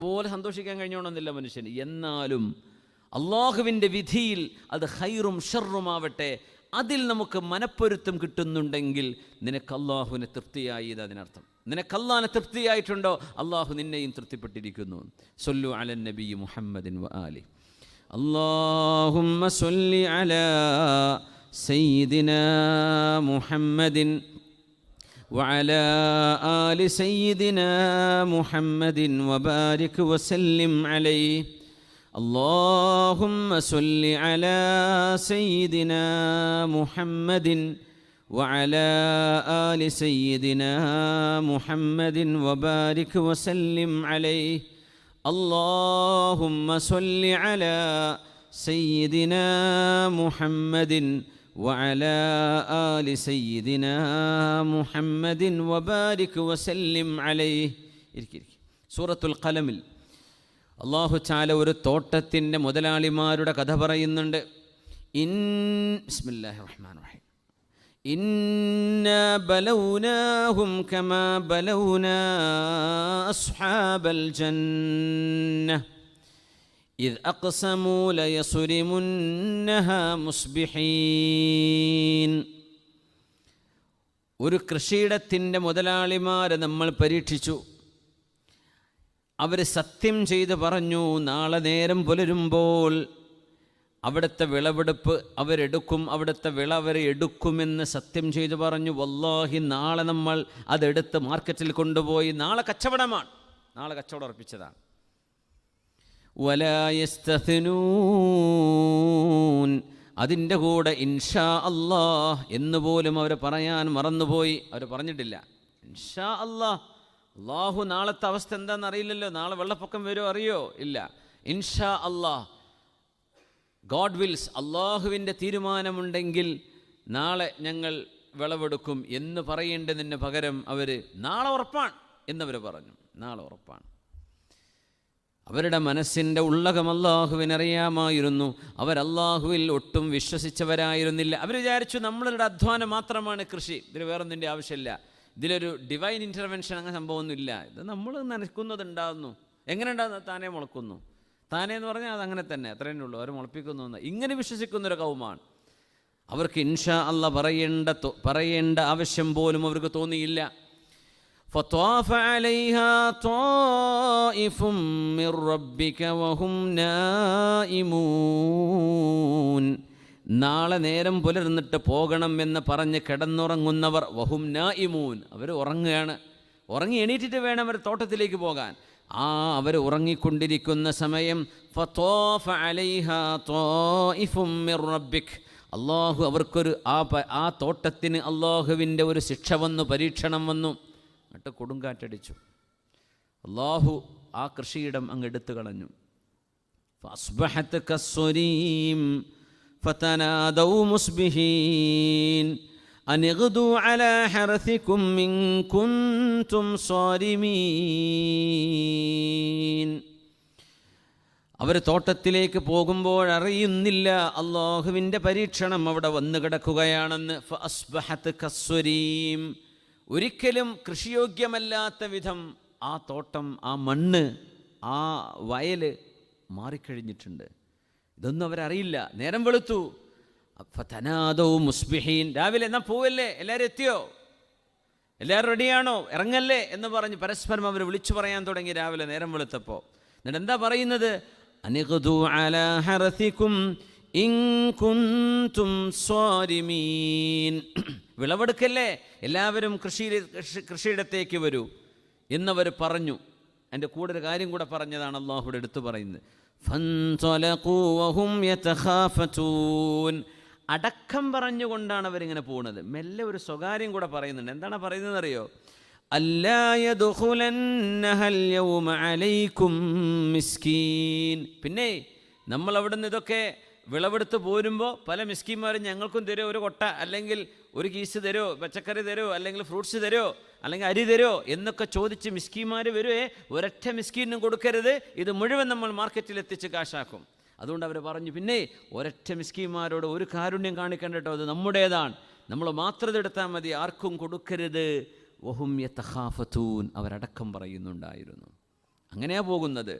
പോലെ സന്തോഷിക്കാൻ കഴിഞ്ഞോണമെന്നില്ല മനുഷ്യന്. എന്നാലും അള്ളാഹുവിൻ്റെ വിധിയിൽ അത് ഖൈറും ഷർറുമാവട്ടെ, അതിൽ നമുക്ക് മനപ്പൊരുത്തം കിട്ടുന്നുണ്ടെങ്കിൽ നിനക്ക് അള്ളാഹുവിനെ തൃപ്തിയായി അതിനർത്ഥം. നിനക്ക് അള്ളാഹിനെ തൃപ്തിയായിട്ടുണ്ടോ, അള്ളാഹു നിന്നെയും തൃപ്തിപ്പെട്ടിരിക്കുന്നു. സല്ലു അലൻ നബി മുഹമ്മദിൻ വ ആലി. അല്ലാഹുമ്മ സല്ലി അലാ സയ്യിദിനാ മുഹമ്മദിൻ وعلى آل سيدنا محمد وبارك وسلم عليه. اللهم صل على سيدنا محمد وعلى آل سيدنا محمد وبارك وسلم عليه. اللهم صل على سيدنا محمد وعلى آل سيدنا محمد وبارك وسلم عليه. സൂറത്തുൽ ഖലമിൽ അല്ലാഹു തആല ഒരു തോട്ടത്തിൻ്റെ മുതലാളിമാരുടെ കഥ പറയുന്നുണ്ട്. ബിസ്മില്ലാഹിർ റഹ്മാനിർ റഹീം. ഇന്നാ ബലൗനാഹും കമാ ബലൗനാ അസ്ഹാബൽ ജന്നഹ് إذ أقسموا ليصرمنها مصبحين. ഒരു കൃഷിയിടത്തിൻ്റെ മുതലാളിമാരെ നമ്മൾ പരീക്ഷിച്ചു. അവർ സത്യം ചെയ്ത് പറഞ്ഞു, നാളെ നേരം പുലരുമ്പോൾ അവിടുത്തെ വിളവെടുപ്പ് അവരെടുക്കും, അവിടുത്തെ വിള അവർ എടുക്കുമെന്ന് സത്യം ചെയ്ത് പറഞ്ഞു. വല്ലാഹി, നാളെ നമ്മൾ അതെടുത്ത് മാർക്കറ്റിൽ കൊണ്ടുപോയി നാളെ കച്ചവടമാണ്, നാളെ കച്ചവടം ഉറപ്പിച്ചതാണ്. വലാ യസ്തഥ്നൂൻ, അതിൻ്റെ കൂടെ ഇൻഷാ അല്ലാഹ് എന്നുപോലും അവർ പറയാൻ മറന്നുപോയി. അവർ പറഞ്ഞിട്ടില്ല ഇൻഷാ അല്ലാഹ്. അള്ളാഹു നാളത്തെ അവസ്ഥ എന്താണെന്ന് അറിയില്ലല്ലോ, നാളെ വെള്ളപ്പൊക്കം വരുമോ അറിയോ ഇല്ല. ഇൻഷാ അല്ലാഹ്, ഗോഡ് വിൽസ്, അള്ളാഹുവിൻ്റെ തീരുമാനമുണ്ടെങ്കിൽ നാളെ ഞങ്ങൾ വിളവെടുക്കും എന്ന് പറയേണ്ടതിന് പകരം അവർ നാളെ ഉറപ്പാണ് എന്നവർ പറഞ്ഞു. നാളെ ഉറപ്പാണ്. അവരുടെ മനസ്സിൻ്റെ ഉള്ളകം അള്ളാഹുവിനറിയാമായിരുന്നു. അവരല്ലാഹുവിൽ ഒട്ടും വിശ്വസിച്ചവരായിരുന്നില്ല. അവർ വിചാരിച്ചു നമ്മളുടെ അധ്വാനം മാത്രമാണ് കൃഷി, ഇതിൽ വേറൊന്നിൻ്റെ ആവശ്യമില്ല, ഇതിലൊരു ഡിവൈൻ ഇൻ്റർവെൻഷൻ അങ്ങനെ സംഭവമൊന്നുമില്ല, ഇത് നമ്മൾ നനയ്ക്കുന്നതുണ്ടാകുന്നു. എങ്ങനെ ഉണ്ടാകുന്നത്? താനേ മുളക്കുന്നു. താനേ എന്ന് പറഞ്ഞാൽ അതങ്ങനെ തന്നെ, അത്രയേ ഉള്ളൂ. അവർ മുളപ്പിക്കുന്നു എന്ന് ഇങ്ങനെ വിശ്വസിക്കുന്നൊരു കൗമാണ്. അവർക്ക് ഇൻഷാ അല്ലാഹ് പറയേണ്ട ആവശ്യം പോലും അവർക്ക് തോന്നിയില്ല. فطاف عليها طائف من ربك وهم نائمون. നാളെ നേരം പുലർന്നിട്ട് പോകണം എന്ന് പറഞ്ഞ് കിടന്നുറങ്ങുന്നവർ, വഹും നായിമൂൻ, അവർ ഉറങ്ങുകയാണ്. ഉറങ്ങി എണീറ്റിട്ട് വേണം അവർ തോട്ടത്തിലേക്ക് പോകാൻ. അവർ ഉറങ്ങിക്കൊണ്ടിരിക്കുന്ന സമയം ഫതാഫ അലൈഹാ ത്വായിഫും മിർ റബ്ബിക്, അള്ളാഹു അവർക്കൊരു ആ തോട്ടത്തിന് അള്ളാഹുവിൻ്റെ ഒരു ശിക്ഷ വന്നു, പരീക്ഷണം വന്നു. എന്നിട്ട് കൊടുങ്കാറ്റടിച്ചു. അള്ളാഹു ആ കൃഷിയിടം അങ്ങ് എടുത്തു കളഞ്ഞു. ഫഅസ്ബഹത് കസ്സരീം ഫതനാദൗ മുസ്ബിഹീൻ അനിഗ്ദു അലാ ഹർസികും ഇൻ കുൻതും സാരിമീൻ. അവർ തോട്ടത്തിലേക്ക് പോകുമ്പോഴറിയുന്നില്ല അള്ളാഹുവിൻ്റെ പരീക്ഷണം അവിടെ വന്നു കിടക്കുകയാണെന്ന്. ഫഅസ്ബഹത് കസ്സരീം, ഒരിക്കലും കൃഷിയോഗ്യമല്ലാത്ത വിധം ആ തോട്ടം, ആ മണ്ണ്, ആ വയൽ മാറിക്കഴിഞ്ഞിട്ടുണ്ട്. ഇതൊന്നും അവരറിയില്ല. നേരം വെളുത്തു. ഫതനാദൗ മുസ്ബിഹീൻ, രാവിലെ എന്നാ പോവല്ലേ, എല്ലാവരും എത്തിയോ, എല്ലാവരും റെഡിയാണോ, ഇറങ്ങല്ലേ എന്ന് പറഞ്ഞ് പരസ്പരം അവർ വിളിച്ചു പറയാൻ തുടങ്ങി രാവിലെ നേരം വെളുത്തപ്പോൾ. എന്നിട്ട് എന്താ പറയുന്നത്? അനിഗ്ദു അലാ ഹർസികും ഇൻ കുൻതും സ്വാരിമീൻ, വിളവെടുക്കല്ലേ, എല്ലാവരും കൃഷിയിടത്തേക്ക് വരൂ എന്നവർ പറഞ്ഞു. എൻ്റെ കൂടെ ഒരു കാര്യം കൂടെ പറഞ്ഞതാണ് അള്ളാഹുവിടെ എടുത്തു പറയുന്നത്. ഫൻതലഖൂ വഹും യതഖാഫതൂൻ, അടക്കം പറഞ്ഞുകൊണ്ടാണ് അവരിങ്ങനെ പോകുന്നത്. മെല്ലെ ഒരു സ്വകാര്യം കൂടെ പറയുന്നുണ്ട്. എന്താണ് പറയുന്നതെന്ന് അറിയോ? അല്ലാ യദ്ഖുലന്നഹൽ യൗമ അലൈക്കും മിസ്കീൻ. പിന്നെ നമ്മൾ അവിടെ നിന്ന് ഇതൊക്കെ വിളവെടുത്ത് പോരുമ്പോൾ പല മിസ്കീന്മാരും ഞങ്ങൾക്കും തരുമോ, ഒരു കൊട്ട അല്ലെങ്കിൽ ഒരു കീസ് തരുമോ, പച്ചക്കറി തരുമോ, അല്ലെങ്കിൽ ഫ്രൂട്ട്സ് തരുമോ, അല്ലെങ്കിൽ അരി തരുമോ എന്നൊക്കെ ചോദിച്ച് മിസ്കീന്മാർ വരുവേ. ഒരൊറ്റ മിസ്കീനും കൊടുക്കരുത്, ഇത് മുഴുവൻ നമ്മൾ മാർക്കറ്റിൽ എത്തിച്ച് കാശാക്കും. അതുകൊണ്ട് അവർ പറഞ്ഞു, പിന്നെ ഒരൊറ്റ മിസ്കീന്മാരോട് ഒരു കാരുണ്യം കാണിക്കേണ്ട കേട്ടോ, അത് നമ്മുടേതാണ്, നമ്മൾ മാത്രം എടുത്താൽ മതി, ആർക്കും കൊടുക്കരുത്. വഹും യതഖാഫതൂൻ, അവരടക്കം പറയുന്നുണ്ടായിരുന്നു. അങ്ങനെയാ പോകുന്നത്.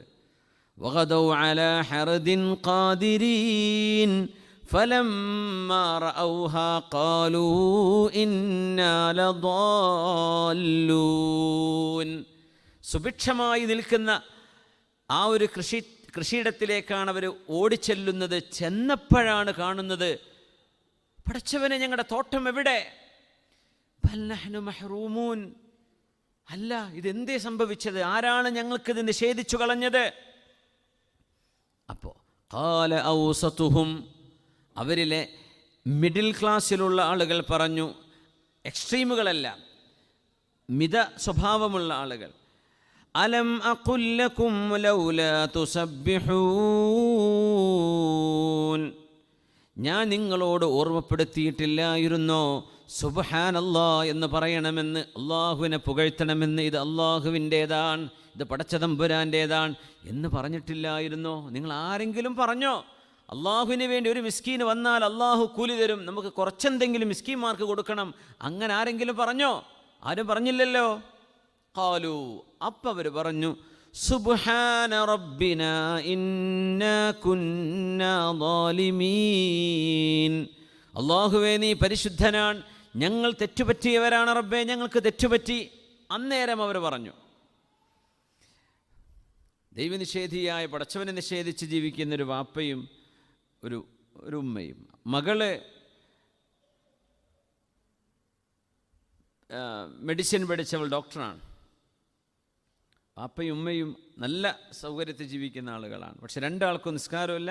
വഗദൗ അലാ ഹർദിൻ ഖാദിരീൻ ഫലമ്മാ റഔഹാ ഖാലൂ ഇന്നാ ലദാല്ലൂൻ. സുഭിക്ഷമായി നിൽക്കുന്ന ആ ഒരു കൃഷിയിടത്തിലേക്കാണ് അവർ ഓടിച്ചെല്ലുന്നത്. ചെന്നപ്പോഴാണ് കാണുന്നത്, പടച്ചവനെ, ഞങ്ങളുടെ തോട്ടം എവിടെ? ബൽ നഹ്നു മഹ്റൂമൂൻ. അല്ല, ഇതെന്തേ സംഭവിച്ചത്? ആരാണ് ഞങ്ങൾക്കിത് നിഷേധിച്ചു കളഞ്ഞത്? അപ്പോൾ ഖാല ഔസതുഹും, അവരിലെ മിഡിൽ ക്ലാസ്സിലുള്ള ആളുകൾ പറഞ്ഞു, എക്സ്ട്രീമുകളല്ല, മിത സ്വഭാവമുള്ള ആളുകൾ, അലം അഖുൽ ലകും ലൗലാ തുസബ്ബിഹൂൻ, ഞാൻ നിങ്ങളോട് ഓർമ്മപ്പെടുത്തിയിട്ടില്ലായിരുന്നോ സുബ്ഹാനല്ലാഹ് എന്ന് പറയണമെന്ന്, അള്ളാഹുവിനെ പുകഴ്ത്തണമെന്ന്, ഇത് അള്ളാഹുവിൻ്റേതാണ്, ഇത് പടച്ചതമ്പുരാൻ്റേതാണ് എന്ന് പറഞ്ഞിട്ടില്ലായിരുന്നോ? നിങ്ങൾ ആരെങ്കിലും പറഞ്ഞോ? അള്ളാഹുവിന് വേണ്ടി ഒരു മിസ്കീന് വന്നാൽ അള്ളാഹു കൂലി തരും, നമുക്ക് കുറച്ചെന്തെങ്കിലും മിസ്കീന്മാർക്ക് കൊടുക്കണം, അങ്ങനെ ആരെങ്കിലും പറഞ്ഞോ? ആരും പറഞ്ഞില്ലല്ലോ. ഖാലു, അപ്പം അവർ പറഞ്ഞു, സുബ്ഹാന റബ്ബിന ഇന്നാ കുന്നാ ളാലിമീൻ. അള്ളാഹുവേ, നീ പരിശുദ്ധനാണ്, ഞങ്ങൾ തെറ്റുപറ്റിയവരാണ് റബ്ബേ, ഞങ്ങൾക്ക് തെറ്റുപറ്റി. അന്നേരം അവർ പറഞ്ഞു. ദൈവനിഷേധിയായ പടച്ചവനെ നിഷേധിച്ച് ജീവിക്കുന്നൊരു വാപ്പയും ഒരു ഉമ്മയും, മകള് മെഡിസിൻ പഠിച്ചവൾ ഡോക്ടറാണ്. വാപ്പയും ഉമ്മയും നല്ല സൗകര്യത്തിൽ ജീവിക്കുന്ന ആളുകളാണ്. പക്ഷെ രണ്ടാൾക്കും നിസ്കാരമില്ല,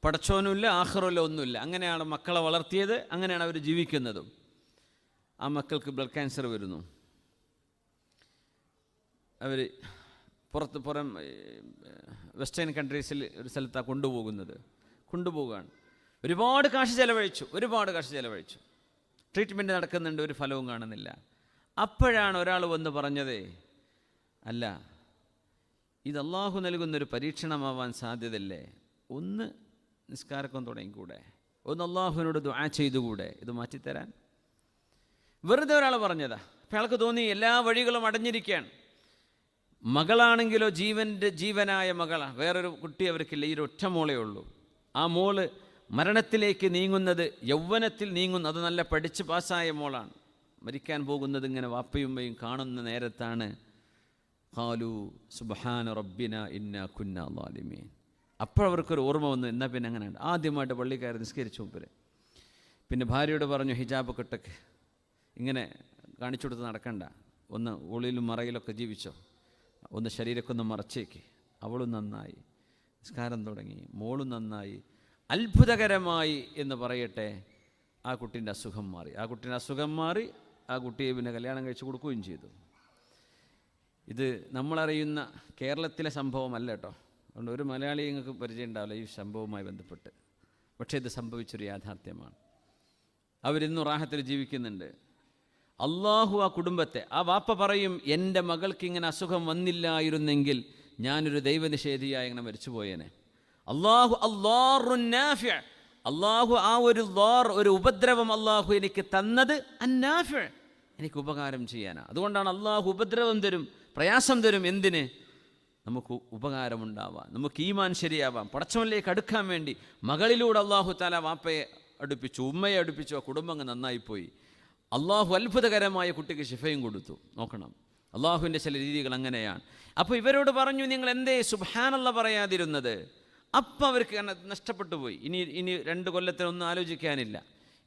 പടച്ചോനുമില്ല, ആഖിറുമില്ല, ഒന്നുമില്ല. അങ്ങനെയാണ് മക്കളെ വളർത്തിയത്, അങ്ങനെയാണ് അവർ ജീവിക്കുന്നതും. ആ മക്കൾക്ക് ബ്ലഡ് ക്യാൻസർ വരുന്നു. അവർ പുറം വെസ്റ്റേൺ കൺട്രീസിൽ ഒരു സ്ഥലത്താണ് കൊണ്ടുപോവുകയാണ്. ഒരുപാട് കാശ് ചിലവഴിച്ചു. ട്രീറ്റ്മെൻറ്റ് നടക്കുന്നുണ്ട്, ഒരു ഫലവും കാണുന്നില്ല. അപ്പോഴാണ് ഒരാൾ വന്ന് പറഞ്ഞതേ, അല്ല, ഇത് അള്ളാഹു നൽകുന്നൊരു പരീക്ഷണമാവാൻ സാധ്യതയല്ലേ, ഒന്ന് നിസ്കാരക്കം തുടങ്ങിക്കൂടെ, ഒന്ന് അള്ളാഹുവിനോട് ദുആ ചെയ്തുകൂടെ, ഇത് മാറ്റിത്തരാൻ? വെറുതെ ഒരാൾ പറഞ്ഞതാ. അപ്പം അയാൾക്ക് തോന്നി എല്ലാ വഴികളും അടഞ്ഞിരിക്കുകയാണ്. മകളാണെങ്കിലോ ജീവനായ മകളാണ്, വേറൊരു കുട്ടി അവർക്കില്ല, ഈ ഒരു ഒറ്റ മോളേ ഉള്ളൂ. ആ മോള് മരണത്തിലേക്ക് നീങ്ങുന്നത്, യൗവനത്തിൽ നീങ്ങുന്നു, അത് നല്ല പഠിച്ച് പാസ്സായ മോളാണ്. മരിക്കാൻ പോകുന്നത് ഇങ്ങനെ വാപ്പയുമ്മയും കാണുന്ന നേരത്താണ് ഖാലു സുബ്ഹാന റബ്ബിന ഇന്നാ കുന്നാ ളാലിമീൻ. അപ്പോഴവർക്കൊരു ഓർമ്മ വന്നു, എന്നാൽ പിന്നെ അങ്ങനെയുണ്ട്. ആദ്യമായിട്ട് പള്ളിക്കാർ നിസ്കരിച്ചു മുമ്പ്. പിന്നെ ഭാര്യയോട് പറഞ്ഞു, ഹിജാബ് കെട്ടൊക്കെ ഇങ്ങനെ കാണിച്ചു കൊടുത്ത് നടക്കണ്ട, ഒന്ന് ഉള്ളിലും മറയിലൊക്കെ ജീവിച്ചോ, ഒന്ന് ശരീരമൊക്കെ ഒന്ന് മറച്ചേക്ക്. അവളും നന്നായി, നിസ്കാരം തുടങ്ങി, മോളും നന്നായി. അത്ഭുതകരമായി എന്ന് പറയട്ടെ, ആ കുട്ടീൻ്റെ അസുഖം മാറി. ആ കുട്ടിയെ പിന്നെ കല്യാണം കഴിച്ച് കൊടുക്കുകയും ചെയ്തു. ഇത് നമ്മളറിയുന്ന കേരളത്തിലെ സംഭവമല്ല കേട്ടോ. അതുകൊണ്ട് ഒരു മലയാളി നിങ്ങൾക്ക് പരിചയം ഉണ്ടാവില്ല ഈ സംഭവവുമായി ബന്ധപ്പെട്ട്. പക്ഷേ ഇത് സംഭവിച്ചൊരു യാഥാർത്ഥ്യമാണ്. അവരിന്നും റാഹത്തിൽ ജീവിക്കുന്നുണ്ട്. അള്ളാഹു ആ കുടുംബത്തെ, ആ വാപ്പ പറയും, എൻ്റെ മകൾക്ക് ഇങ്ങനെ അസുഖം വന്നില്ലായിരുന്നെങ്കിൽ ഞാനൊരു ദൈവനിഷേധിയായി ഇങ്ങനെ മരിച്ചുപോയേനെ. അള്ളാഹു ആ ഒരു ഉപദ്രവം അള്ളാഹു എനിക്ക് തന്നത് അന്നാഫിഅ, എനിക്ക് ഉപകാരം ചെയ്യാനാണ്. അതുകൊണ്ടാണ് അള്ളാഹു ഉപദ്രവം തരും, പ്രയാസം തരും. എന്തിന്? നമുക്ക് ഉപകാരമുണ്ടാവാം, നമുക്ക് ഈമാൻ ശരിയാവാം, പടച്ചവനിലേക്ക് അടുക്കാൻ വേണ്ടി. മകളിലൂടെ അള്ളാഹു തആല വാപ്പയെ അടുപ്പിച്ചു, ഉമ്മയെ അടുപ്പിച്ചു, ആ കുടുംബം അങ്ങ് നന്നായിപ്പോയി. അള്ളാഹു അത്ഭുതകരമായ കുട്ടിക്ക് ശിഫയും കൊടുത്തു. നോക്കണം, അള്ളാഹുവിൻ്റെ ചില രീതികൾ അങ്ങനെയാണ്. അപ്പോൾ ഇവരോട് പറഞ്ഞു, നിങ്ങൾ എന്തേ സുബ്ഹാനല്ലാഹ് പറയാതിരുന്നത്? അപ്പം അവർക്ക് നഷ്ടപ്പെട്ടു പോയി. ഇനി 2 കൊല്ലത്തിനൊന്നും ആലോചിക്കാനില്ല.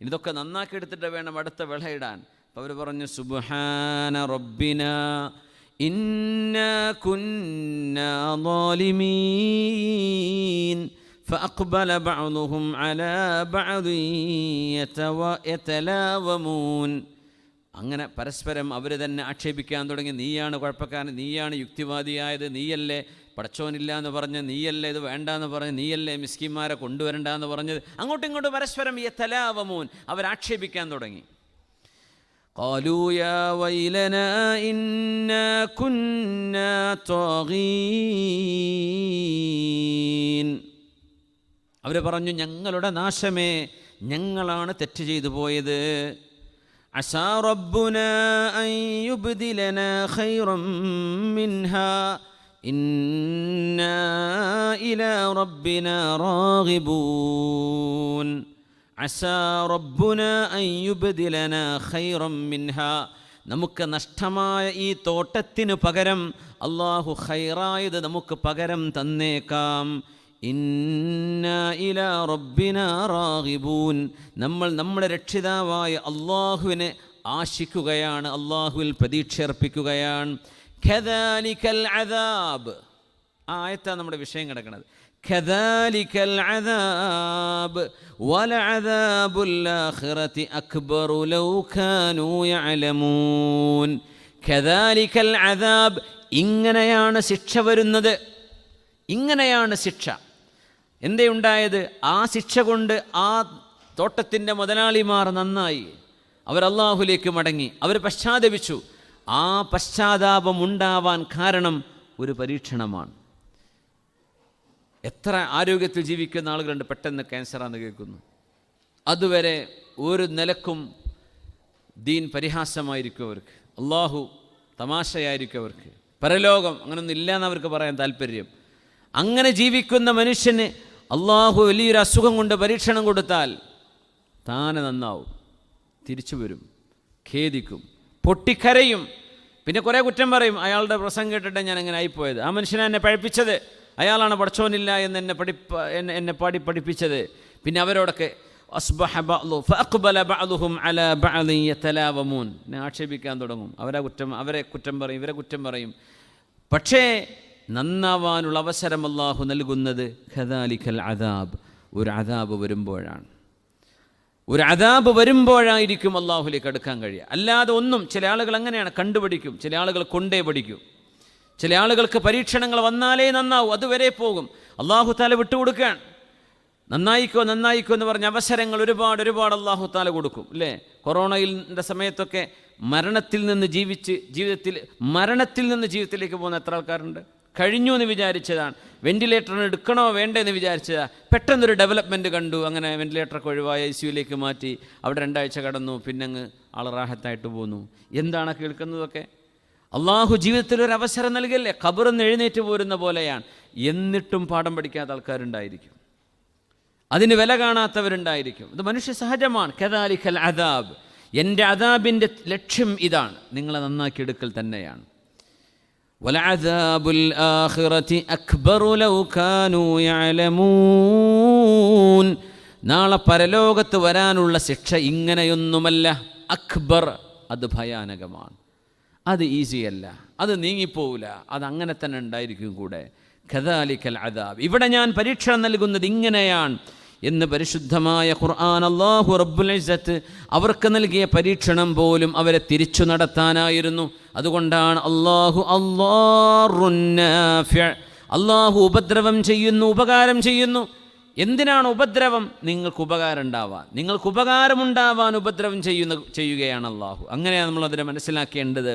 ഇതൊക്കെ നന്നാക്കി എടുത്തിട്ട് വേണം അടുത്ത വിളയിടാൻ. അപ്പോൾ അവർ പറഞ്ഞു, സുബ്ഹാന റബ്ബിന ഇന്നാ കുന്നാ ളാലിമീൻ ഫഅഖ്ബല ബഅ്ദുഹും അലാ ബഅദിൻ യതലാവമൂൻ. അങ്ങനെ പരസ്പരം അവർ തന്നെ ആക്ഷേപിക്കാൻ തുടങ്ങി. നീയാണ് കുഴപ്പക്കാരൻ, നീയാണ് യുക്തിവാദിയായത്, നീയല്ലേ പടച്ചോനില്ല എന്ന് പറഞ്ഞ്, നീയല്ലേ ഇത് വേണ്ടാന്ന് പറഞ്ഞ്, നീയല്ലേ മിസ്കിന്മാരെ കൊണ്ടുവരണ്ടെന്ന് പറഞ്ഞത്. അങ്ങോട്ടും ഇങ്ങോട്ടും പരസ്പരം യതലാവമൂൻ, അവരാക്ഷേപിക്കാൻ തുടങ്ങി. ഖാലൂ യാ വൈലനാ ഇന്നാ കുന്നാ ത്വാഗീൻ. അവർ പറഞ്ഞു, ഞങ്ങളുടെ നാശമേ, ഞങ്ങളാണ് തെറ്റ് ചെയ്തു പോയത്. അസാ റബ്ബുനാ അൻ യുബ്ദിലനാ ഖൈറൻ മിൻഹാ, ഇന്നാ ഇലാ റബ്ബിനാ റാഗിബൂൻ അസാ റബ്ബുനാ അൻ യുബ്ദിലനാ ഖൈറൻ മിൻഹാ. നമുക്ക് നഷ്ടമായ ഈ തോട്ടത്തിനു പകരം അല്ലാഹു ഖൈറായത് നമുക്ക് പകരം തന്നേക്കാം. ഇന്നാ ഇലാ റബ്ബിനാ റാഗിബൂൻ. നമ്മൾ നമ്മുടെ രക്ഷിതാവായ അല്ലാഹുവിനെ ആശിക്കുകയാണ്, അല്ലാഹുവിൽ പ്രതീക്ഷയർപ്പിക്കുകയാണ്. ഖദാലിക്കൽ അദാബ്, ആ ആയത്താണ് നമ്മുടെ വിഷയം കിടക്കുന്നത്. ഖദാലിക്കൽ അദാബ് വലഅദാബുൽ ആഖിറതി അക്ബറു ലൗ കാനൂ യഅലമൂൻ. ഖദാലിക്കൽ അദാബ്, ഇങ്ങനെയാണ് ശിക്ഷ വരുന്നത്, ഇങ്ങനെയാണ് ശിക്ഷ. എന്തേ ഉണ്ടായത്? ആ ശിക്ഷ കൊണ്ട് ആ തോട്ടത്തിൻ്റെ മുതലാളിമാർ നന്നായി, അവർ അല്ലാഹുവിലേക്ക് മടങ്ങി, അവർ പശ്ചാത്തപിച്ചു. ആ പശ്ചാത്താപം ഉണ്ടാവാൻ കാരണം ഒരു പരീക്ഷണമാണ്. എത്ര ആരോഗ്യത്തിൽ ജീവിക്കുന്ന ആളുകളുണ്ട്, പെട്ടെന്ന് ക്യാൻസറാന്ന് കേൾക്കുന്നു. അതുവരെ ഒരു നിലക്കും ദീൻ പരിഹാസമായിരിക്കും അവർക്ക്, അള്ളാഹു തമാശയായിരിക്കും അവർക്ക്, പരലോകം അങ്ങനൊന്നും ഇല്ലയെന്ന് അവർക്ക് പറയാൻ താല്പര്യം. അങ്ങനെ ജീവിക്കുന്ന മനുഷ്യന് അള്ളാഹു വലിയൊരു അസുഖം കൊണ്ട് പരീക്ഷണം കൊടുത്താൽ താനെ നന്നാവും, തിരിച്ചു വരും, ഖേദിക്കും, പൊട്ടിക്കരയും, പിന്നെ കുറേ കുറ്റം പറയും. അയാളുടെ പ്രസംഗം കേട്ടിട്ട് ഞാൻ അങ്ങനെ ആയിപ്പോയത്, ആ മനുഷ്യനെ എന്നെ പഴിപ്പിച്ചത്, അയാളാണ് പടച്ചോനില്ല എന്ന് എന്നെ പാടി പഠിപ്പിച്ചത്. പിന്നെ അവരോടൊക്കെ എന്നെ ആക്ഷേപിക്കാൻ തുടങ്ങും. അവരെ കുറ്റം പറയും, ഇവരെ കുറ്റം പറയും. പക്ഷേ നന്നാവാനുള്ള അവസരം അല്ലാഹു നൽകുന്നത് ഖദാലിക്കൽ അദാബ്, ഒരു അദാബ് വരുമ്പോഴാണ്. ഒരു അദാബ് വരുമ്പോഴായിരിക്കും അല്ലാഹുവിലേക്ക് അടുക്കാൻ കഴിയുക. അല്ലാതെ ഒന്നും, ചില ആളുകൾ അങ്ങനെയാണ്, കണ്ടുപിടിക്കും, ചില ആളുകൾ കൊണ്ടേ പഠിക്കും. ചില ആളുകൾക്ക് പരീക്ഷണങ്ങൾ വന്നാലേ നന്നാവും, അതുവരെ പോകും. അല്ലാഹു തആല വിട്ടുകൊടുക്കുകയാണ്. നന്നായിക്കോ നന്നായിക്കോ എന്ന് പറഞ്ഞ അവസരങ്ങൾ ഒരുപാട് അല്ലാഹു തആല കൊടുക്കും, അല്ലേ? കൊറോണയുടെ സമയത്തൊക്കെ മരണത്തിൽ നിന്ന് ജീവിതത്തിലേക്ക് പോകുന്ന എത്ര ആൾക്കാരുണ്ട്? കഴിഞ്ഞു എന്ന് വിചാരിച്ചതാണ്, വെന്റിലേറ്ററിന് എടുക്കണോ വേണ്ടെന്ന് വിചാരിച്ചതാണ്, പെട്ടെന്നൊരു ഡെവലപ്മെൻറ്റ് കണ്ടു, അങ്ങനെ വെന്റിലേറ്ററൊക്കെ ഒഴിവായി ICUലേക്ക് മാറ്റി, അവിടെ 2 ആഴ്ച കടന്നു, പിന്നെ അങ്ങ് ആൾ റാഹത്തായിട്ട് പോന്നു. എന്താണ് കേൾക്കുന്നതൊക്കെ? അള്ളാഹു ജീവിതത്തിലൊരു അവസരം നൽകല്ലേ, ഖബറിന്ന് എഴുന്നേറ്റ് പോരുന്ന പോലെയാണ്. എന്നിട്ടും പാഠം പഠിക്കാത്ത ആൾക്കാരുണ്ടായിരിക്കും, അതിന് വില കാണാത്തവരുണ്ടായിരിക്കും. ഇത് മനുഷ്യ സഹജമാണ്. കദാലിക്കൽ അദാബ്, എൻ്റെ അദാബിൻ്റെ ലക്ഷ്യം ഇതാണ്, നിങ്ങളെ നന്നാക്കിയെടുക്കൽ തന്നെയാണ്. വലഅദാബുൽ ആഖിറതി അക്ബറു ലൗ കാനൂ യഅലമൂൻ. നാളെ പരലോകത്ത് വരാനുള്ള ശിക്ഷ ഇങ്ങനെയൊന്നുമല്ല, അക്ബർ, അത് ഭയാനകമാണ്, അത് ഈസിയല്ല, അത് നീങ്ങിപ്പോവില്ല, അത് അങ്ങനെ തന്നെ ഉണ്ടായിരിക്കും കൂടെ. ഖദാലിക്കൽ അദാബ്, ഇവിടെ ഞാൻ പരീക്ഷണം നൽകുന്നത് ഇങ്ങനെയാണ് എന്ന് പരിശുദ്ധമായ ഖുർആൻ അല്ലാഹു റബ്ബുൽ ഇസ്സത്ത് അവർക്ക് നൽകിയ പരീക്ഷണം പോലും അവരെ തിരിച്ചു നടത്താനായിരുന്നു. അതുകൊണ്ടാണ് അല്ലാഹു ഉപദ്രവം ചെയ്യുന്നു, ഉപകാരം ചെയ്യുന്നു. എന്തിനാണ് ഉപദ്രവം? നിങ്ങൾക്ക് ഉപകാരം ഉണ്ടാവാൻ, നിങ്ങൾക്ക് ഉപകാരമുണ്ടാവാൻ ഉപദ്രവം ചെയ്യുകയാണ് അല്ലാഹു. അങ്ങനെയാണ് നമ്മളതിനെ മനസ്സിലാക്കേണ്ടത്.